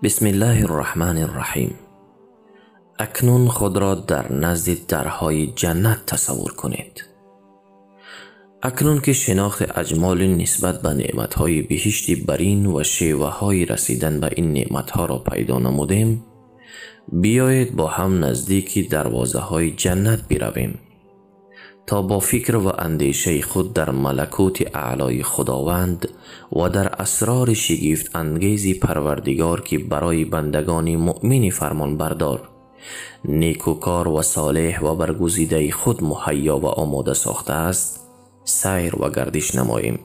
بسم الله الرحمن الرحیم. اکنون خود را در نزد درهای جنت تصور کنید. اکنون که شناخت اجمال نسبت به نعمتهای بهشتی برین و شیوه‌های رسیدن به این نعمتها را پیدا نمودیم، بیایید با هم نزدیک دروازه‌های جنت برویم تا با فکر و اندیشه خود در ملکوت اعلای خداوند و در اسرار شگفت انگیز پروردگار که برای بندگان مؤمن فرمان بردار، نیکوکار و صالح و برگزیده خود مهیا و آماده ساخته است، سیر و گردش نماییم.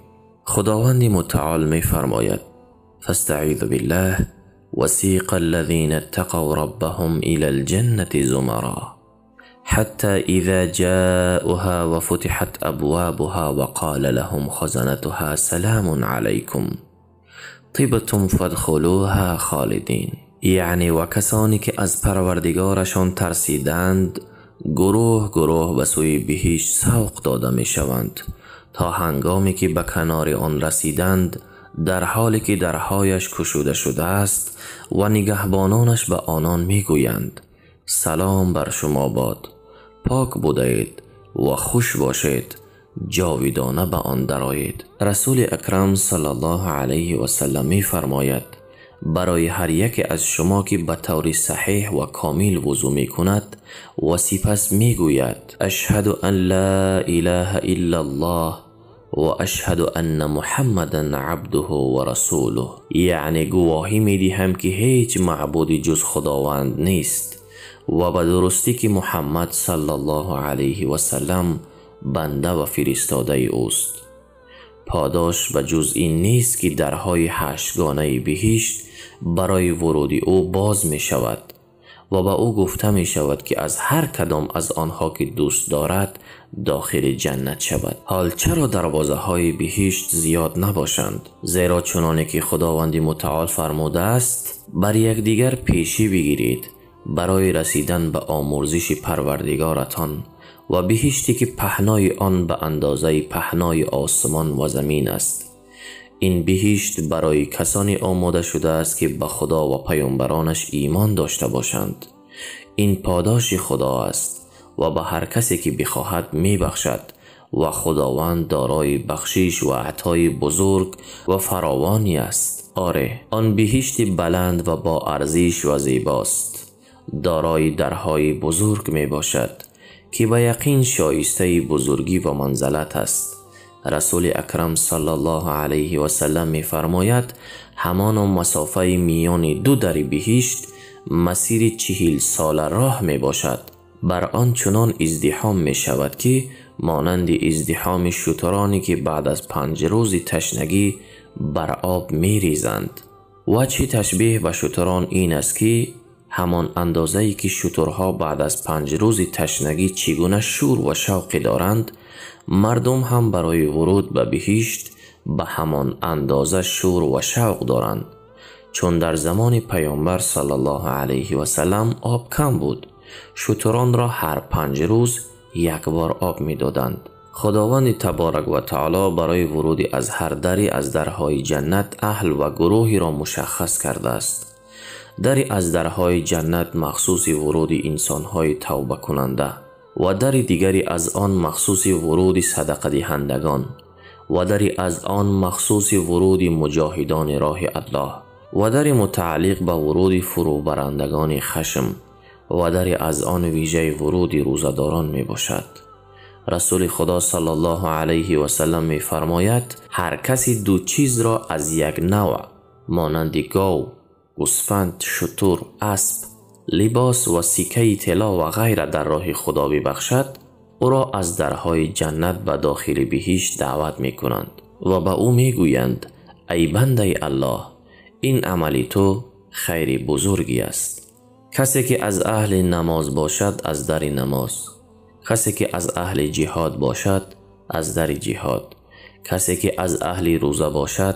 خداوند متعال می فرماید: فاستعیذ بالله وسیق الذین اتقوا ربهم الی الجنة زمرا حتى اذا جاءوها وفتحت ابوابها وقال لهم خزنتها سلام علیکم طبتم فادخلوها خالدین. یعنی و کسانی که از پروردگارشان ترسیدند گروه گروه به سوی بهشت سوق داده می شوند تا هنگامی که به کنار آن رسیدند، در حالی که درهایش گشوده شده است و نگهبانانش به آنان می گویند: سلام بر شما باد، پاک بودید و خوش باشید، جاودانه به آن درآیید. رسول اکرم صلی الله علیه و سلم می فرماید: برای هر یک از شما که به طور صحیح و کامل وضو می کند و سپس می گوید: اشهد ان لا اله الا الله و اشهد ان محمدا عبده و رسوله، یعنی گواهی می دهم که هیچ معبود جز خداوند نیست و به درستی که محمد صلی الله علیه و سلم بنده و فرستاده اوست، پاداش به جز این نیست که درهای هشتگانه بهشت برای ورود او باز می شود و به او گفته می شود که از هر کدام از آنها که دوست دارد داخل جنت شود. حال چرا دروازه های بهشت زیاد نباشند؟ زیرا چنانه که خداوند متعال فرموده است: بر یکدیگر پیشی بگیرید برای رسیدن به آمرزش پروردگارتان و بهشتی که پهنای آن به اندازه پهنای آسمان و زمین است. این بهشت برای کسانی آماده شده است که به خدا و پیامبرانش ایمان داشته باشند. این پاداش خدا است و به هر کسی که بخواهد می بخشد و خداوند دارای بخشش و عطای بزرگ و فراوانی است. آره، آن بهشت بلند و با ارزش و زیباست، دارای درهای بزرگ می باشد که به یقین شایسته بزرگی و منزلت است. رسول اکرم صلی الله علیه و سلم می فرماید: همان مسافه میان دو در بهشت مسیر 40 سال راه می باشد. بر آن چنان ازدحام می شود که مانند ازدحام شترانی که بعد از 5 روز تشنگی بر آب می ریزند. وجه تشبیه به شتران این است که همان اندازه‌ای که شترها بعد از 5 روز تشنگی چگونه شور و شوق دارند، مردم هم برای ورود به بهشت به همان اندازه شور و شوق دارند. چون در زمان پیامبر صلی الله علیه و سلم آب کم بود، شتران را هر 5 روز یک بار آب می دادند. خداوند تبارک و تعالی برای ورود از هر دری از درهای جنت اهل و گروهی را مشخص کرده است. دری از درهای جنت مخصوص ورود انسانهای توبه کننده و در دیگری از آن مخصوص ورود صدقه دهندگان و دری از آن مخصوص ورود مجاهدان راه الله و دری متعلق به ورود فروبرندگان خشم و دری از آن ویژه ورود روزداران می باشد. رسول خدا صلی الله علیه و سلم می فرماید: هر کسی دو چیز را از یک نوع مانند گاو، گوسفند، شتر، اسب، لباس و سکه طلا و غیره در راه خدا ببخشد، او را از درهای جنت به داخل بهشت دعوت می کنند و به او می گویند: ای بنده الله، این عمل تو خیر بزرگی است. کسی که از اهل نماز باشد از در نماز، کسی که از اهل جهاد باشد از در جهاد، کسی که از اهل روزه باشد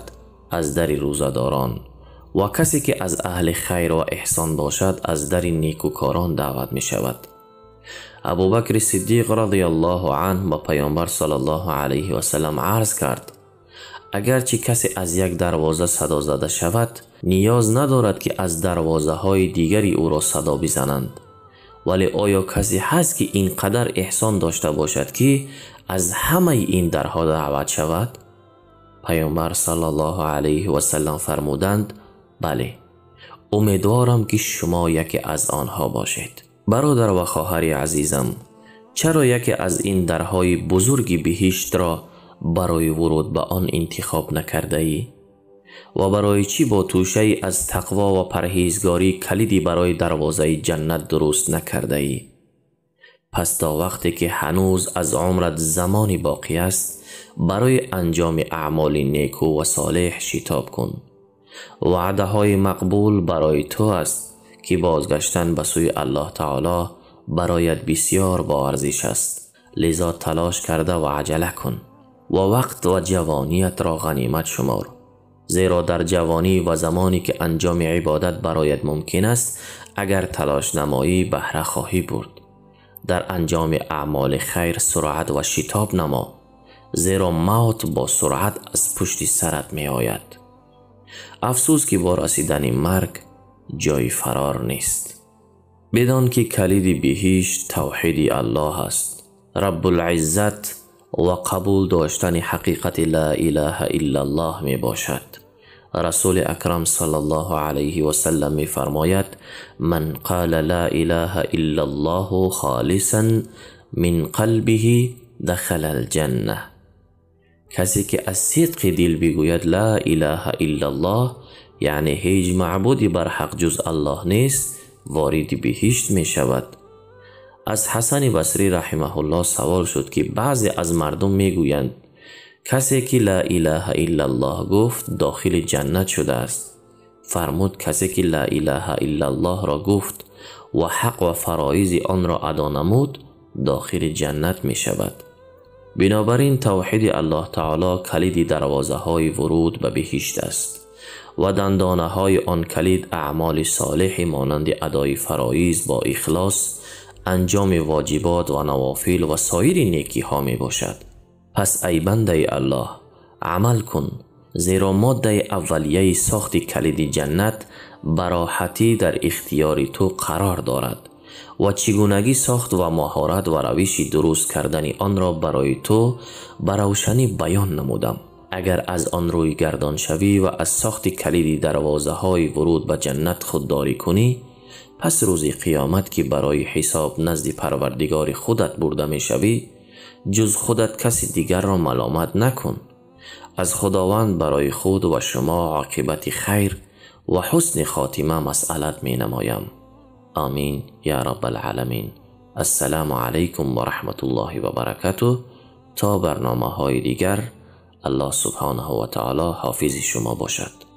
از در روزداران و کسی که از اهل خیر و احسان باشد از در نیکوکاران دعوت می شود. ابوبکر صدیق رضی الله عنه با پیامبر صلی الله علیه و سلم عرض کرد: اگرچه کسی از یک دروازه صدا زده شود نیاز ندارد که از دروازه های دیگری او را صدا بزنند. ولی آیا کسی هست که اینقدر احسان داشته باشد که از همه این درها دعوت شود؟ پیامبر صلی الله علیه و سلم فرمودند بله، امیدوارم که شما یکی از آنها باشید. برادر و خواهر عزیزم، چرا یکی از این درهای بزرگ بهشت را برای ورود به آن انتخاب نکرده ای؟ و برای چی با توشه از تقوا و پرهیزگاری کلیدی برای دروازه جنت درست نکرده ای؟ پس تا وقتی که هنوز از عمرت زمانی باقی است برای انجام اعمال نیکو و صالح شتاب کن. وعده های مقبول برای تو است که بازگشتن به سوی الله تعالی برایت بسیار با ارزش است، لذا تلاش کرده و عجله کن و وقت و جوانیت را غنیمت شمار، زیرا در جوانی و زمانی که انجام عبادت برایت ممکن است اگر تلاش نمایی بهره خواهی برد. در انجام اعمال خیر سرعت و شتاب نما، زیرا موت با سرعت از پشت سرت می آید. افسوس که با رسیدن مرگ جای فرار نیست. بدان که کلید بهشت توحید الله است، رب العزت و قبول داشتن حقیقت لا اله الا الله می باشد. رسول اکرم صلی الله علیه و سلم می فرماید من قال لا اله الا الله خالصا من قلبه دخل الجنه. کسی که از صدق دل بگوید لا اله الا الله، یعنی هیچ معبودی بر حق جز الله نیست، وارد بهشت می شود. از حسن بصری رحمه الله سوال شد که بعضی از مردم می گویند کسی که لا اله الا الله گفت داخل جنت شده است. فرمود کسی که لا اله الا الله را گفت و حق و فرایض آن را ادا نمود داخل جنت می شود. بنابراین توحید الله تعالی کلید دروازه های ورود به بهشت است و دندانه های آن کلید اعمال صالح مانند ادای فرایض با اخلاص، انجام واجبات و نوافل و سایر نیکی ها می باشد. پس ای بنده الله عمل کن، زیرا ماده اولیه ساخت کلید جنت براحتی در اختیار تو قرار دارد و چگونگی ساخت و مهارت و روش درست کردن آن را برای تو به روشنی بیان نمودم. اگر از آن روی گردان شوی و از ساخت کلید دروازه های ورود به جنت خودداری کنی، پس روز قیامت که برای حساب نزد پروردگار خودت برده می شوی، جز خودت کسی دیگر را ملامت نکن. از خداوند برای خود و شما عاقبت خیر و حسن خاتمه مسئلت می نمایم. آمین یا رب العالمین. السلام علیکم و رحمت الله و برکاته. تا برنامه های دیگر، الله سبحانه و تعالی حافظ شما باشد.